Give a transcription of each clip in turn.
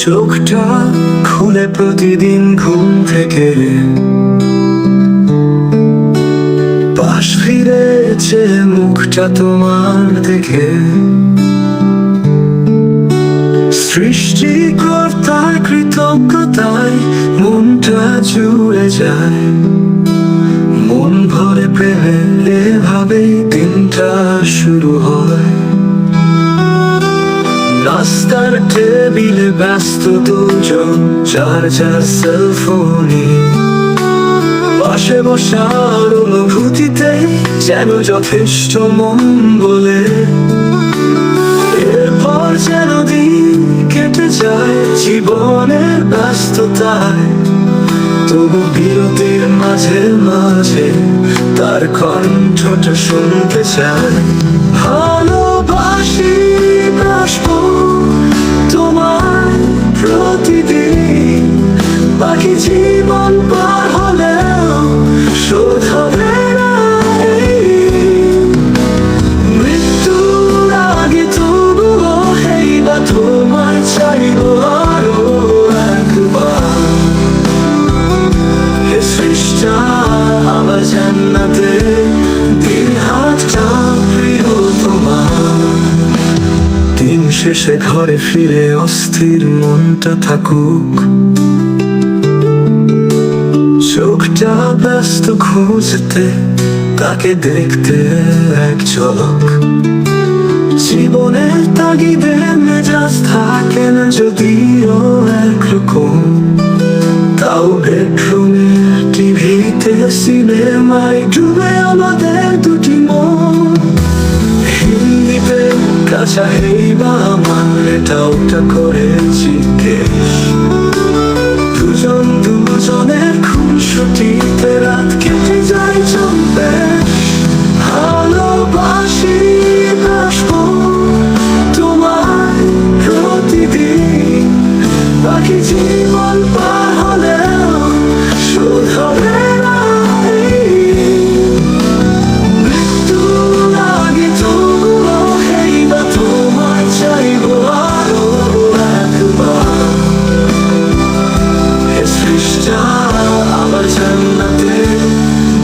চোখটা খুলে প্রতিদিন ঘুম থেকে পাশ ফিরেছে মুখটা তোমার দেখে। সৃষ্টিকর্তার কৃতজ্ঞতায় মনটা জুড়ে যায়, মন ভরে প্রেমে এভাবেই দিনটা শুরু হয়। রাস্তার টেবিলে ব্যস্ত দুজন, যার যার সেলফোনে, পাশে বসার অনুভূতিতে যেন যথেষ্ট মন বলে। এরপর যেন দিন কেটে যায় জীবনের ব্যস্ততায়, তবু বিরতির মাঝে মাঝে তার কণ্ঠটা শুনতে চায়। ভালোবাসি বাসবো তোমার প্রতিদিন, বাকি জীবন পার হলেও শোধ হবে না এই ঋণ। মৃত্যুর আগে তবুও হেই বা তোমায় চাইবো আরো একবার। হে সৃষ্টা আমার জান্নাতে দিন হাতটা প্রিয় তোমার। দিন শেষে ঘরে ফিরে অস্থির মনটা থাকুক, চোখটা ব্যস্ত খুঁজতে তাকে দেখতে এক ঝলক। জীবনের তাগিদে মেজাজ থাকে না যদিও একরকম, তাও বেডরুমের টিভিতে সিনেমায় ডুবে আমাদের দুটি মন। হিন্দিতে কাছা হেই বা আমার এটা ওটা করেছি কেশ, দুজন দুজনের খুনসুটিতে রাত কেটে যায় চলবে। ভালোবাসি বাসবো তোমার প্রতিদিন, বাকি জীবন পার হলেও শোধ হবে না এই ঋণ। মৃত্যুর আগে তবুও হেই বা তোমায় চাইবো আরো একবার। হে সৃষ্টা আমার জান্নাতে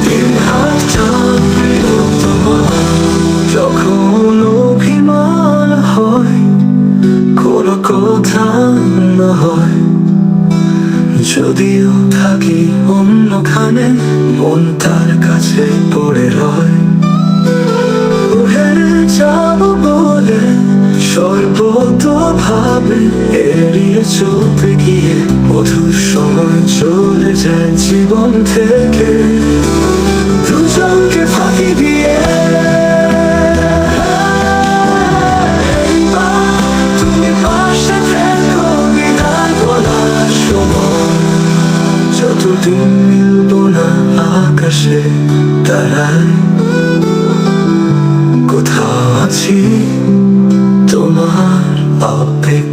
দিন হাতটা প্রিয় তোমার। যখন অভিমান হয় কোনো কথা না হয়, যদিও থাকি অন্যখানে মন তার কাছে পড়ে রয়। উড়ে যাবো বলে সর্বতভাবে এড়িয়ে চলতে গিয়ে মধুর সময় চলে যায় জীবন থেকে, দুজনকে ফাঁকি দিয়ে। তুমি পাশে থেকো বিদায় বলার সময়, যতদিন মিলবো না আকাশে তারায়, কোথাও আছি তোমার অপেক্ষা।